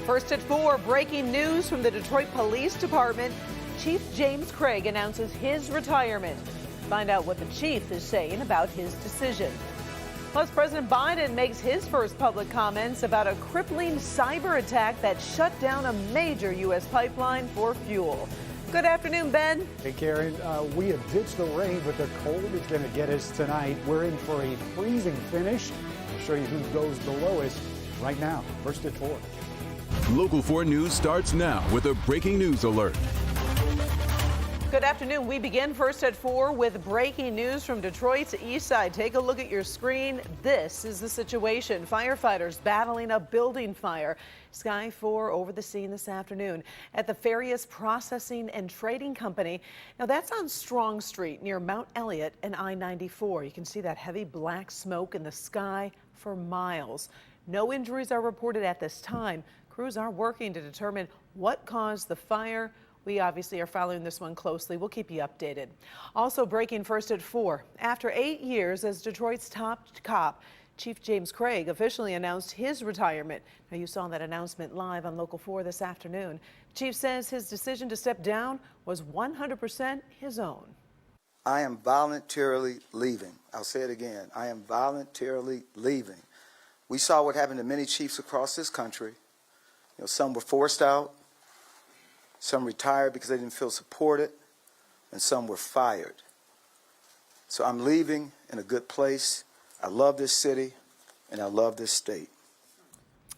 First at 4, breaking news from the Detroit Police Department. Chief James Craig announces his retirement. Find out what the chief is saying about his decision. Plus, President Biden makes his first public comments about a crippling cyber attack that shut down a major U.S. pipeline for fuel. Good afternoon, Ben. Hey, Karen. We have ditched the rain, but the cold is going to get us tonight. We're in for a freezing finish. I'll show you who goes the lowest right now. First at 4. Local 4 News starts now with a breaking news alert. Good afternoon. We begin first at 4 with breaking news from Detroit's east side. Take a look at your screen. This is the situation. Firefighters battling a building fire. Sky 4 over the scene this afternoon at the Farias Processing and Trading Company. Now that's on Strong Street near Mount Elliott and I-94. You can see that heavy black smoke in the sky for miles. No injuries are reported at this time. Crews are working to determine what caused the fire. We obviously are following this one closely. We'll keep you updated. Also breaking first at 4. After 8 years as Detroit's top cop, Chief James Craig officially announced his retirement. Now you saw that announcement live on Local 4 this afternoon. Chief says his decision to step down was 100% his own. I am voluntarily leaving. I'll say it again. I am voluntarily leaving. We saw what happened to many chiefs across this country. Some were forced out. Some retired because they didn't feel supported, and some were fired. So I'm leaving in a good place. I love this city, and I love this state.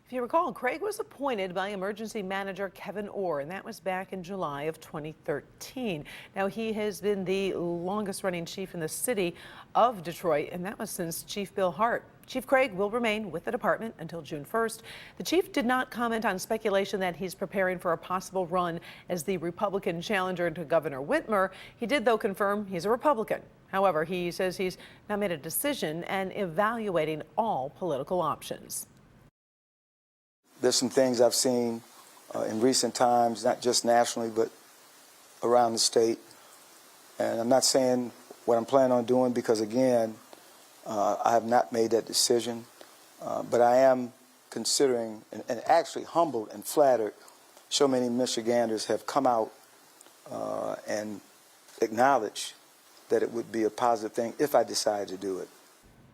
If you recall, Craig was appointed by emergency manager Kevin Orr, and that was back in July of 2013. Now, he has been the longest-running chief in the city of Detroit, and that was since Chief Bill Hart. Chief Craig will remain with the department until June 1st. The chief did not comment on speculation that he's preparing for a possible run as the Republican challenger to Governor Whitmer. He did, though, confirm he's a Republican. However, he says he's now made a decision and evaluating all political options. There's some things I've seen in recent times, not just nationally, but around the state. And I'm not saying what I'm planning on doing because, again, I have not made that decision, but I am considering and actually humbled and flattered so many Michiganders have come out and acknowledged that it would be a positive thing if I decide to do it.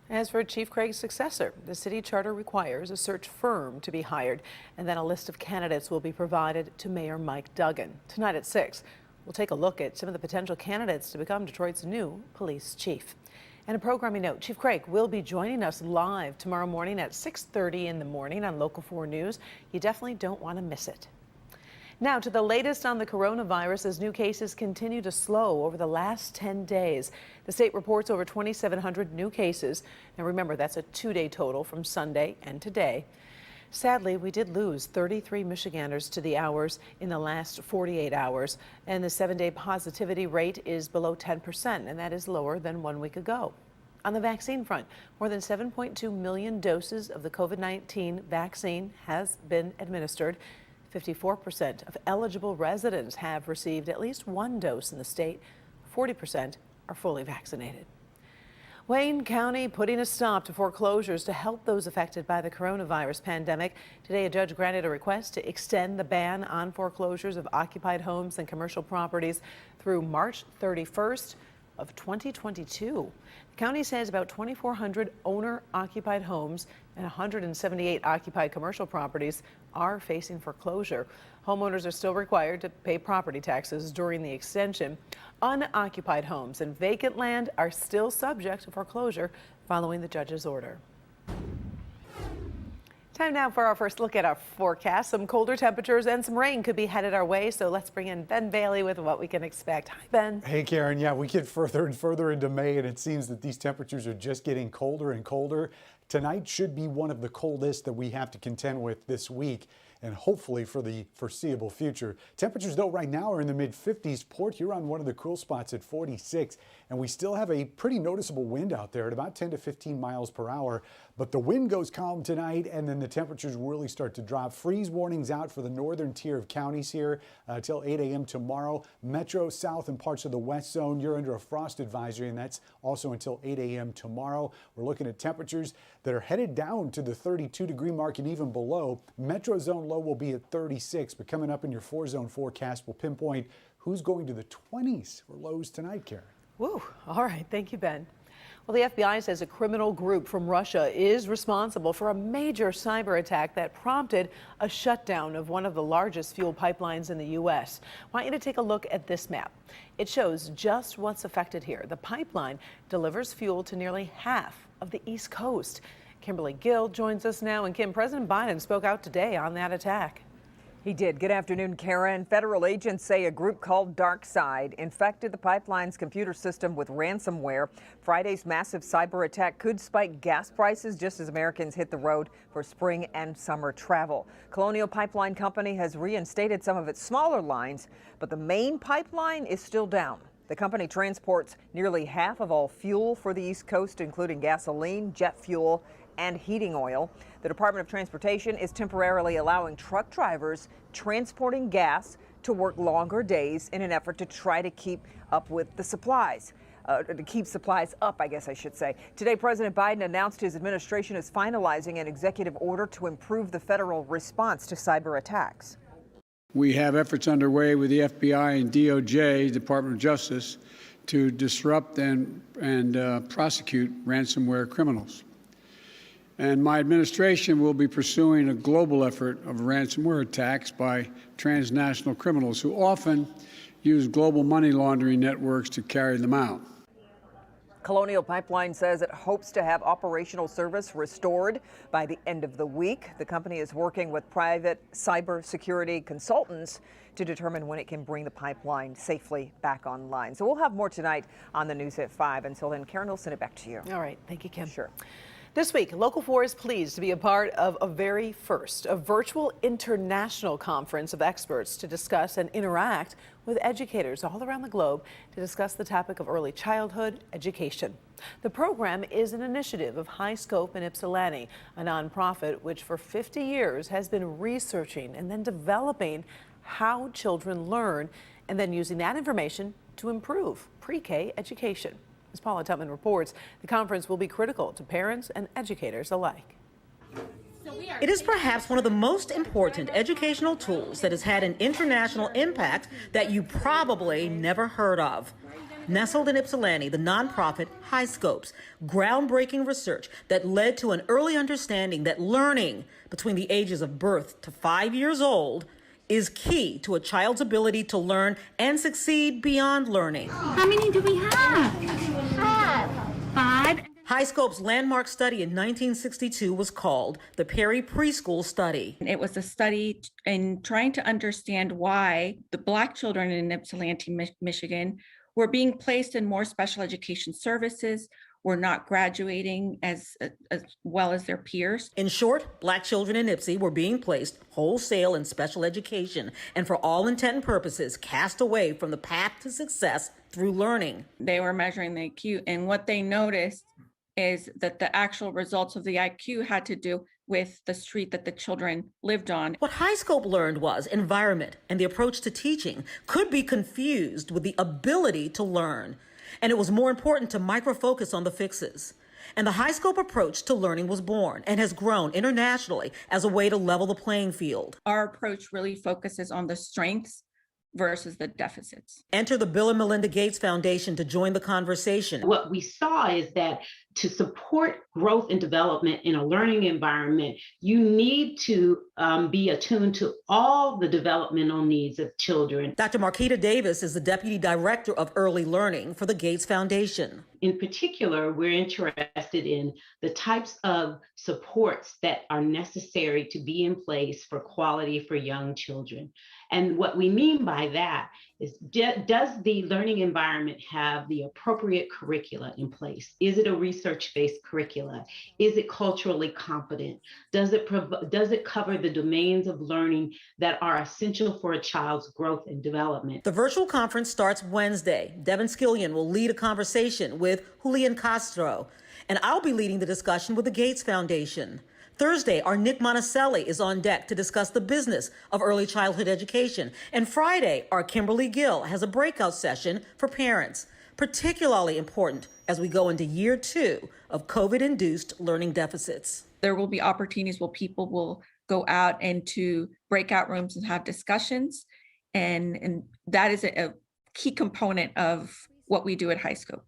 As for Chief Craig's successor, the city charter requires a search firm to be hired, and then a list of candidates will be provided to Mayor Mike Duggan. Tonight at 6, we'll take a look at some of the potential candidates to become Detroit's new police chief. And a programming note, Chief Craig will be joining us live tomorrow morning at 6:30 in the morning on Local 4 News. You definitely don't want to miss it. Now to the latest on the coronavirus as new cases continue to slow over the last 10 days. The state reports over 2,700 new cases. Now remember, that's a 2-day total from Sunday and today. Sadly, we did lose 33 Michiganders to the hours in the last 48 hours, and the 7-day positivity rate is below 10%, and that is lower than 1 week ago. On the vaccine front, more than 7.2 million doses of the COVID-19 vaccine has been administered. 54% of eligible residents have received at least 1 dose in the state. 40% are fully vaccinated. Wayne County putting a stop to foreclosures to help those affected by the coronavirus pandemic. Today, a judge granted a request to extend the ban on foreclosures of occupied homes and commercial properties through March 31st of 2022. The county says about 2,400 owner-occupied homes and 178 occupied commercial properties are facing foreclosure. Homeowners are still required to pay property taxes during the extension. Unoccupied homes and vacant land are still subject to foreclosure following the judge's order. Time now for our first look at our forecast. Some colder temperatures and some rain could be headed our way, so let's bring in Ben Bailey with what we can expect. Hi, Ben. Hey, Karen. Yeah, we get further and further into May, and it seems that these temperatures are just getting colder and colder. Tonight should be one of the coldest that we have to contend with this week, and hopefully for the foreseeable future. Temperatures, though, right now are in the mid-50s. Port Huron, one of the cool spots at 46, and we still have a pretty noticeable wind out there at about 10 to 15 miles per hour. But the wind goes calm tonight, and then the temperatures really start to drop. Freeze warnings out for the northern tier of counties here till 8 a.m. tomorrow. Metro, south, and parts of the west zone, you're under a frost advisory, and that's also until 8 a.m. tomorrow. We're looking at temperatures that are headed down to the 32-degree mark and even below. Metro zone low will be at 36, but coming up in your 4-zone forecast, we'll pinpoint who's going to the 20s for lows tonight, Karen. Woo, all right, thank you, Ben. Well, the FBI says a criminal group from Russia is responsible for a major cyber attack that prompted a shutdown of one of the largest fuel pipelines in the U.S. I want you to take a look at this map. It shows just what's affected here. The pipeline delivers fuel to nearly half of the East Coast. Kimberly Gill joins us now. And Kim, President Biden spoke out today on that attack. He did. Good afternoon, Karen. Federal agents say a group called DarkSide infected the pipeline's computer system with ransomware. Friday's massive cyber attack could spike gas prices just as Americans hit the road for spring and summer travel. Colonial Pipeline Company has reinstated some of its smaller lines, but the main pipeline is still down. The company transports nearly half of all fuel for the East Coast, including gasoline, jet fuel, and heating oil. The Department of Transportation is temporarily allowing truck drivers transporting gas to work longer days in an effort to try to keep up with the supplies. To keep supplies up, I guess I should say. Today, President Biden announced his administration is finalizing an executive order to improve the federal response to cyber attacks. We have efforts underway with the FBI and DOJ, Department of Justice, to disrupt and prosecute ransomware criminals. And my administration will be pursuing a global effort of ransomware attacks by transnational criminals who often use global money laundering networks to carry them out. Colonial Pipeline says it hopes to have operational service restored by the end of the week. The company is working with private cybersecurity consultants to determine when it can bring the pipeline safely back online. So we'll have more tonight on the news at 5. Until then, Karen, we'll send it back to you. All right, thank you, Kim. Sure. This week, Local 4 is pleased to be a part of a virtual international conference of experts to discuss and interact with educators all around the globe to discuss the topic of early childhood education. The program is an initiative of High Scope in Ypsilanti, a nonprofit which for 50 years has been researching and then developing how children learn and then using that information to improve pre-K education. As Paula Tutman reports, the conference will be critical to parents and educators alike. It is perhaps one of the most important educational tools that has had an international impact that you probably never heard of. Nestled in Ypsilanti, the nonprofit High Scopes, groundbreaking research that led to an early understanding that learning between the ages of birth to 5 years old is key to a child's ability to learn and succeed beyond learning. How many do we have? 5. High Scope's landmark study in 1962 was called the Perry Preschool Study. It was a study in trying to understand why the Black children in Ypsilanti, Michigan, were being placed in more special education services, were not graduating as well as their peers. In short, Black children in Ypsi were being placed wholesale in special education and for all intent and purposes cast away from the path to success through learning. They were measuring the IQ, and what they noticed is that the actual results of the IQ had to do with the street that the children lived on. What High Scope learned was environment and the approach to teaching could be confused with the ability to learn. And it was more important to micro-focus on the fixes. And the High Scope approach to learning was born and has grown internationally as a way to level the playing field. Our approach really focuses on the strengths versus the deficits. Enter the Bill and Melinda Gates Foundation to join the conversation. What we saw is that to support growth and development in a learning environment, you need to be attuned to all the developmental needs of children. Dr. Marquita Davis is the Deputy Director of Early Learning for the Gates Foundation. In particular, we're interested in the types of supports that are necessary to be in place for quality for young children. And what we mean by that is, does the learning environment have the appropriate curricula in place? Is it a research-based curricula? Is it culturally competent? Does it cover the domains of learning that are essential for a child's growth and development? The virtual conference starts Wednesday. Devin Skillion will lead a conversation with Julian Castro, and I'll be leading the discussion with the Gates Foundation. Thursday, our Nick Monticelli is on deck to discuss the business of early childhood education. And Friday, our Kimberly Gill has a breakout session for parents, particularly important as we go into year 2 of COVID-induced learning deficits. There will be opportunities where people will go out into breakout rooms and have discussions. And that is a key component of what we do at High Scope.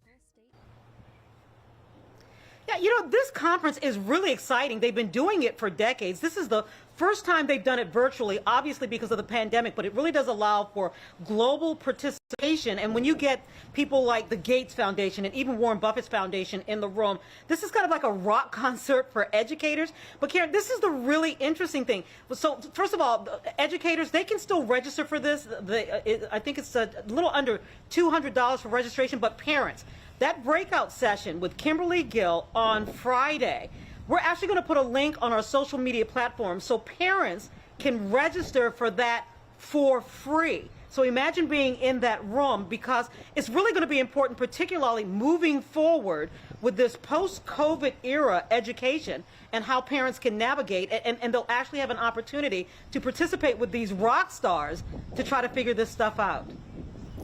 Yeah, this conference is really exciting. They've been doing it for decades. This is the first time they've done it virtually, obviously because of the pandemic, but it really does allow for global participation. And when you get people like the Gates Foundation and even Warren Buffett's foundation in the room, this is kind of like a rock concert for educators. But Karen, this is the really interesting thing. So first of all, educators, they can still register for this. I think it's a little under $200 for registration, but parents, that breakout session with Kimberly Gill on Friday, we're actually going to put a link on our social media platform so parents can register for that for free. So imagine being in that room, because it's really going to be important, particularly moving forward with this post-COVID era education and how parents can navigate, and they'll actually have an opportunity to participate with these rock stars to try to figure this stuff out.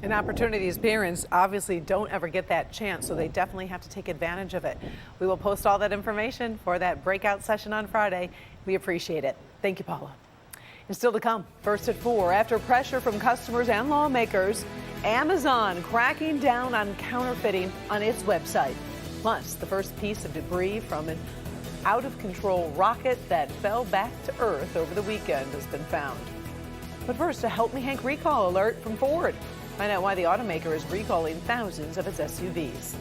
An opportunity these parents obviously don't ever get that chance, so they definitely have to take advantage of it. We will post all that information for that breakout session on Friday. We appreciate it. Thank you, Paula. And still to come, first at 4, after pressure from customers and lawmakers, Amazon cracking down on counterfeiting on its website. Plus, the first piece of debris from an out-of-control rocket that fell back to Earth over the weekend has been found. But first, a Help Me Hank recall alert from Ford. Find out why the automaker is recalling thousands of its SUVs.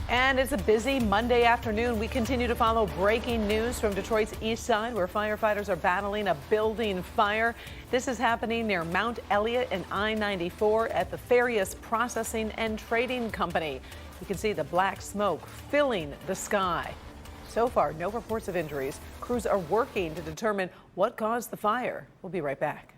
And it's a busy Monday afternoon. We continue to follow breaking news from Detroit's east side, where firefighters are battling a building fire. This is happening near Mount Elliott and I-94 at the Farias Processing and Trading Company. You can see the black smoke filling the sky. So far, no reports of injuries. Crews are working to determine what caused the fire. We'll be right back.